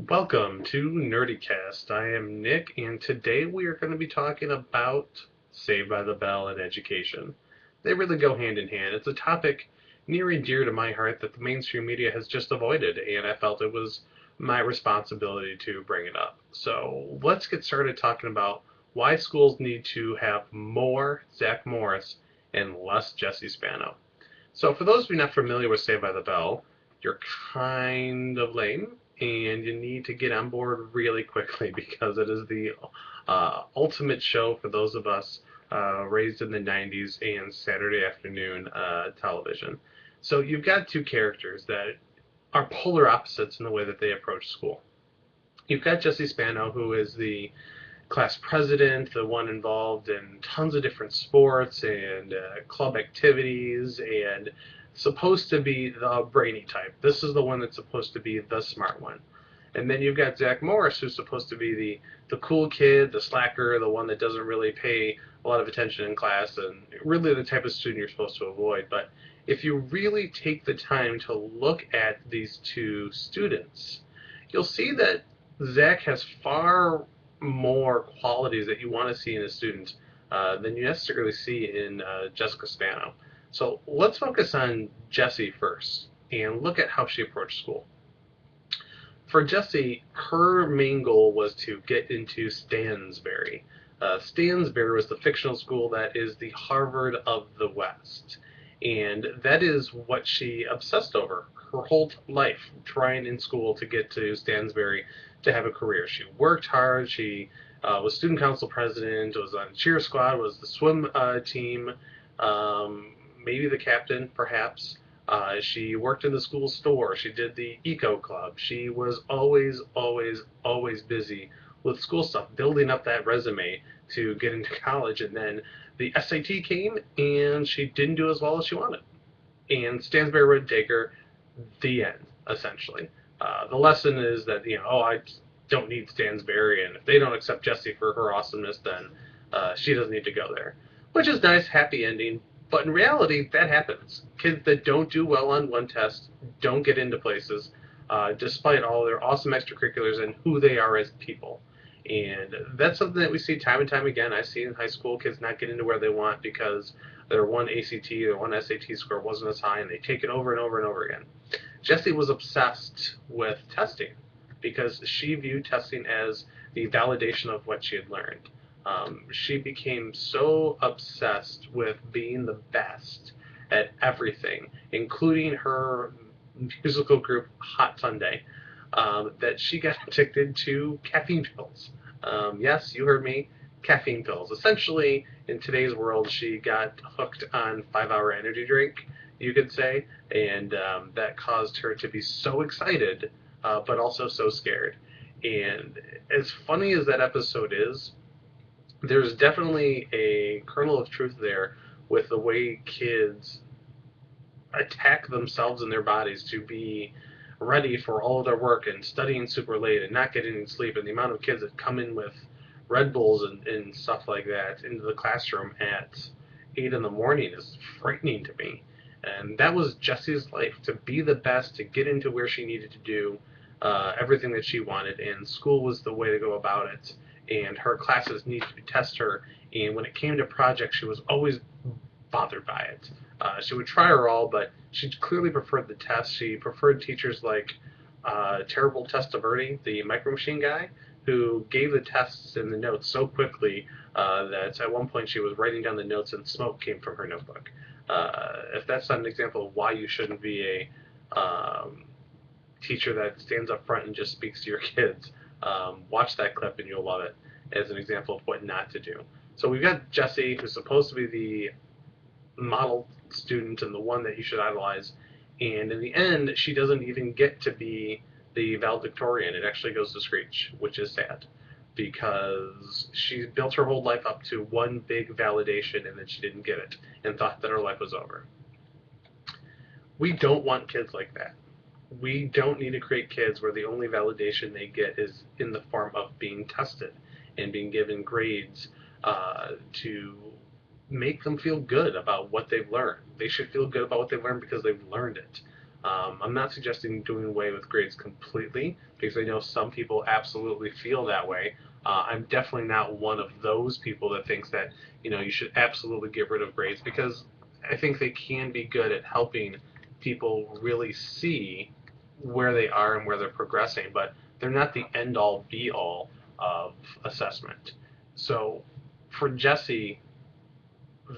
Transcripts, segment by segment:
Welcome to NerdyCast. I am Nick, and today we are going to be talking about Saved by the Bell and education. They really go hand in hand. It's a topic near and dear to my heart that the mainstream media has just avoided, and I felt it was my responsibility to bring it up. So let's get started talking about why schools need to have more Zach Morris and less Jessie Spano. So, for those of you not familiar with Saved by the Bell, you're kind of lame and you need to get on board really quickly because it is the ultimate show for those of us raised in the 90s and Saturday afternoon television. So, you've got two characters that are polar opposites in the way that they approach school. You've got Jesse Spano, who is the class president, the one involved in tons of different sports and club activities, and supposed to be the brainy type. This is the one that's supposed to be the smart one. And then you've got Zach Morris, who's supposed to be the cool kid, the slacker, the one that doesn't really pay a lot of attention in class, and really the type of student you're supposed to avoid. But if you really take the time to look at these two students, you'll see that Zach has far more qualities that you want to see in a student than you necessarily see in Jessica Spano. So let's focus on Jessie first and look at how she approached school. For Jessie, her main goal was to get into Stansbury. Stansbury was the fictional school that is the Harvard of the West. And that is what she obsessed over her whole life, trying in school to get to Stansbury to have a career. She worked hard. She was student council president, was on cheer squad, was the swim team, maybe the captain, perhaps. She worked in the school store. She did the eco club. She was always, always, always busy with school stuff, building up that resume to get into college. And then the SAT came, and she didn't do as well as she wanted. And Stansbury wouldn't take her. The end, essentially. The lesson is that, I don't need Stansbury, and if they don't accept Jessie for her awesomeness, then she doesn't need to go there. Which is nice, happy ending, but in reality, that happens. Kids that don't do well on one test don't get into places, despite all their awesome extracurriculars and who they are as people. And that's something that we see time and time again. I see in high school kids not getting to where they want because their one ACT or one SAT score wasn't as high, and they take it over and over and over again. Jessie was obsessed with testing because she viewed testing as the validation of what she had learned. She became so obsessed with being the best at everything, including her musical group Hot Sunday, that she got addicted to caffeine pills. Yes, you heard me, caffeine pills. Essentially, in today's world, she got hooked on 5-hour energy drink, you could say, and that caused her to be so excited, but also so scared. And as funny as that episode is, there's definitely a kernel of truth there with the way kids attack themselves and their bodies to be ready for all of their work and studying super late and not getting any sleep, and the amount of kids that come in with Red Bulls and stuff like that into the classroom at 8 in the morning is frightening to me. And that was Jessie's life, to be the best, to get into where she needed to do everything that she wanted, and school was the way to go about it. And her classes needed to test her, and when it came to projects, she was always bothered by it. She would try her all, but she clearly preferred the test. She preferred teachers like Terrible Testaverde, the Micro Machine guy, who gave the tests and the notes so quickly that at one point she was writing down the notes and smoke came from her notebook. If that's not an example of why you shouldn't be a teacher that stands up front and just speaks to your kids, watch that clip and you'll love it as an example of what not to do. So we've got Jessie, who's supposed to be the model student and the one that you should idolize, and in the end, she doesn't even get to be the valedictorian. It actually goes to Screech, which is sad because she built her whole life up to one big validation and then she didn't get it and thought that her life was over. We don't want kids like that. We don't need to create kids where the only validation they get is in the form of being tested and being given grades to make them feel good about what they've learned. They should feel good about what they've learned because they've learned it. I'm not suggesting doing away with grades completely, because I know some people absolutely feel that way. I'm definitely not one of those people that thinks that you should absolutely get rid of grades, because I think they can be good at helping people really see where they are and where they're progressing, but they're not the end all be all of assessment. So for Jessie,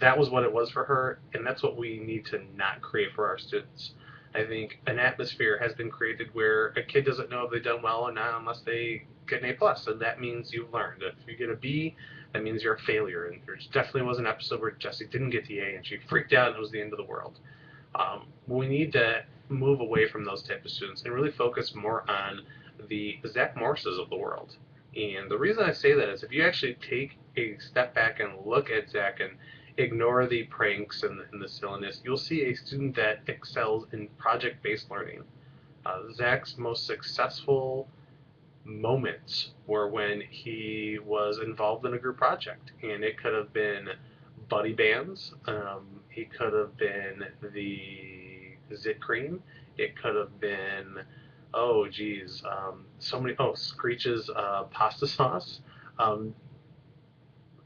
that was what it was for her, and that's what we need to not create for our students. I think an atmosphere has been created where a kid doesn't know if they've done well or not unless they get an A plus, and that means you've learned. If you get a B, that means you're a failure. And there definitely was an episode where Jessie didn't get the A, and she freaked out, and it was the end of the world. We need to move away from those type of students and really focus more on the Zack Morrises of the world. And the reason I say that is if you actually take a step back and look at Zack and ignore the pranks and the silliness, you'll see a student that excels in project-based learning. Zack's most successful moments were when he was involved in a group project, and it could have been buddy bands. He could have been the Zit Cream. It could have been, oh geez, so many. Oh, Screech's pasta sauce. Um,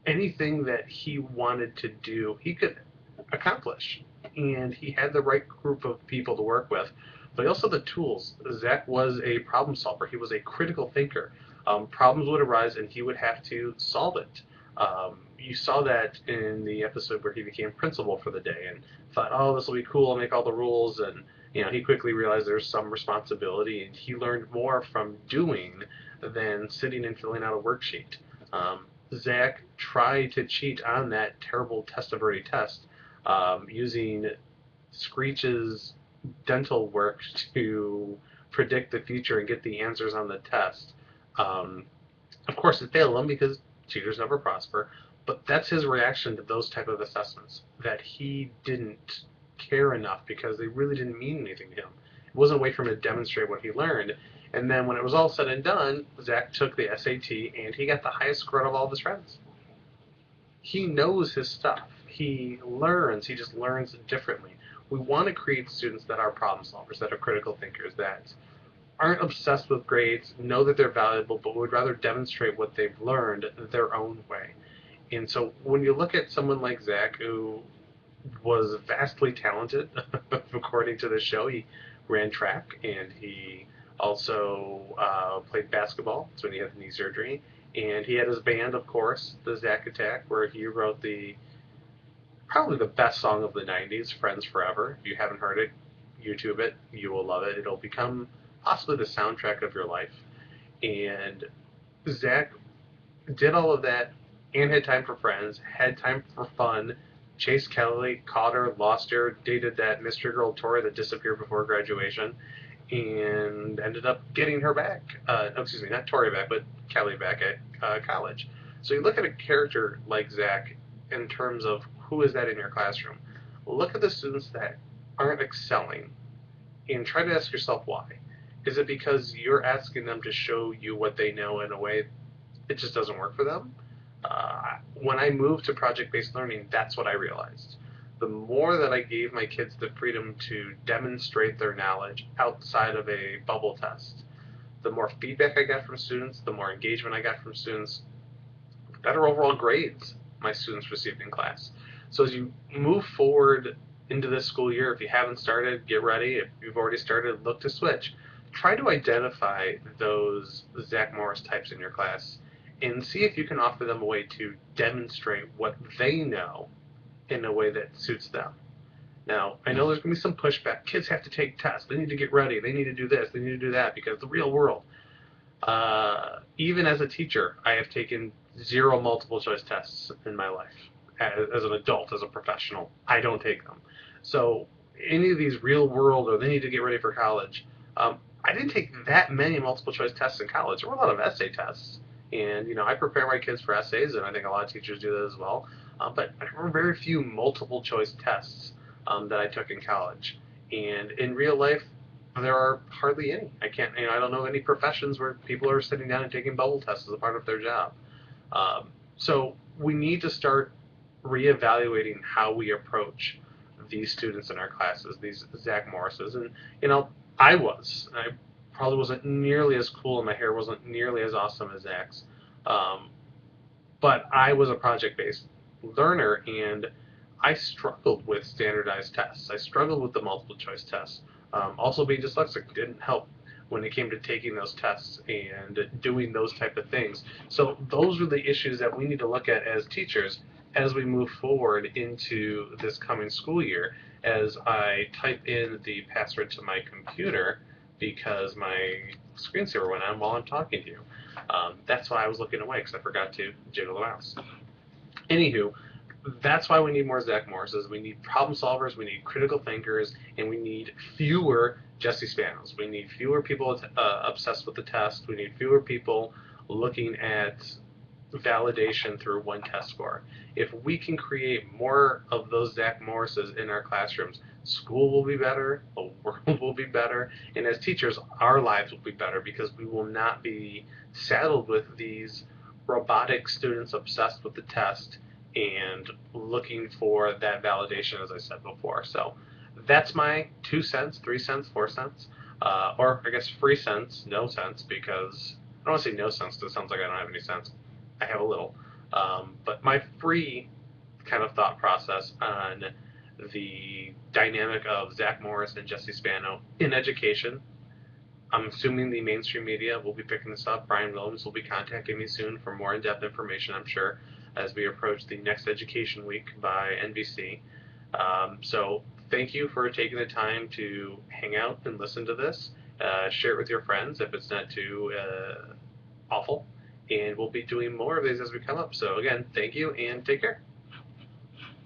Anything that he wanted to do, he could accomplish. And he had the right group of people to work with, but he also had the tools. Zack was a problem solver. He was a critical thinker. Problems would arise, and he would have to solve it. You saw that in the episode where he became principal for the day and thought, oh, this will be cool, I'll make all the rules. And he quickly realized there's some responsibility, and he learned more from doing than sitting and filling out a worksheet. Zack tried to cheat on that terrible test-of-ready test using Screech's dental work to predict the future and get the answers on the test. Of course, it failed him because cheaters never prosper, but that's his reaction to those type of assessments, that he didn't care enough because they really didn't mean anything to him. It wasn't a way for him to demonstrate what he learned. And then when it was all said and done, Zack took the SAT and he got the highest score out of all of his friends. He knows his stuff. He learns. He just learns differently. We want to create students that are problem solvers, that are critical thinkers, that aren't obsessed with grades, know that they're valuable, but would rather demonstrate what they've learned their own way. And so when you look at someone like Zack, who was vastly talented, according to the show, he ran track and he also played basketball. That's when he had the knee surgery. And he had his band, of course, the Zack Attack, where he wrote probably the best song of the 90s, Friends Forever. If you haven't heard it, YouTube it. You will love it. It'll become possibly the soundtrack of your life. And Zack did all of that and had time for friends, had time for fun, chased Kelly, caught her, lost her, dated that mystery girl Tori that disappeared before graduation, and ended up getting her back. Excuse me, not Tori back, but Kelly back at college. So you look at a character like Zack in terms of who is that in your classroom. Look at the students that aren't excelling and try to ask yourself why. Is it because you're asking them to show you what they know in a way it just doesn't work for them? When I moved to project-based learning, that's what I realized. The more that I gave my kids the freedom to demonstrate their knowledge outside of a bubble test, the more feedback I got from students, the more engagement I got from students, the better overall grades my students received in class. So as you move forward into this school year, if you haven't started, get ready. If you've already started, look to switch. Try to identify those Zack Morris types in your class and see if you can offer them a way to demonstrate what they know in a way that suits them. Now, I know there's going to be some pushback. Kids have to take tests. They need to get ready. They need to do this. They need to do that because the real world. Even as a teacher, I have taken 0 multiple choice tests in my life. As an adult, as a professional, I don't take them. So any of these real world or they need to get ready for college, I didn't take that many multiple choice tests in college. There were a lot of essay tests. And, I prepare my kids for essays, and I think a lot of teachers do that as well. But there were very few multiple choice tests that I took in college. And in real life, there are hardly any. I don't know any professions where people are sitting down and taking bubble tests as a part of their job. So we need to start reevaluating how we approach these students in our classes, these Zach Morrises, and I probably wasn't nearly as cool, and my hair wasn't nearly as awesome as Zach's, um, but I was a project-based learner, and I struggled with standardized tests. I struggled with the multiple choice tests. Also, being dyslexic didn't help when it came to taking those tests and doing those type of things. So those are the issues that we need to look at as teachers as we move forward into this coming school year. As I type in the password to my computer because my screensaver went on while I'm talking to you. That's why I was looking away because I forgot to jiggle the mouse. Anywho, that's why we need more Zach Morrises. We need problem solvers, we need critical thinkers, and we need fewer Jessie Spanos. We need fewer people obsessed with the test. We need fewer people looking at validation through one test score. If we can create more of those Zach Morrises in our classrooms, school will be better, the world will be better, and as teachers, our lives will be better because we will not be saddled with these robotic students obsessed with the test and looking for that validation, as I said before. So that's my 2 cents, 3 cents, 4 cents, or I guess 3 cents, no sense, because I don't want to say no sense because it sounds like I don't have any sense. I have a little. But my free kind of thought process on the dynamic of Zach Morris and Jessie Spano in education. I'm assuming the mainstream media will be picking this up. Brian Williams will be contacting me soon for more in-depth information, I'm sure, as we approach the next Education Week by NBC. So thank you for taking the time to hang out and listen to this. Share it with your friends if it's not too awful. And we'll be doing more of these as we come up. So again, thank you and take care.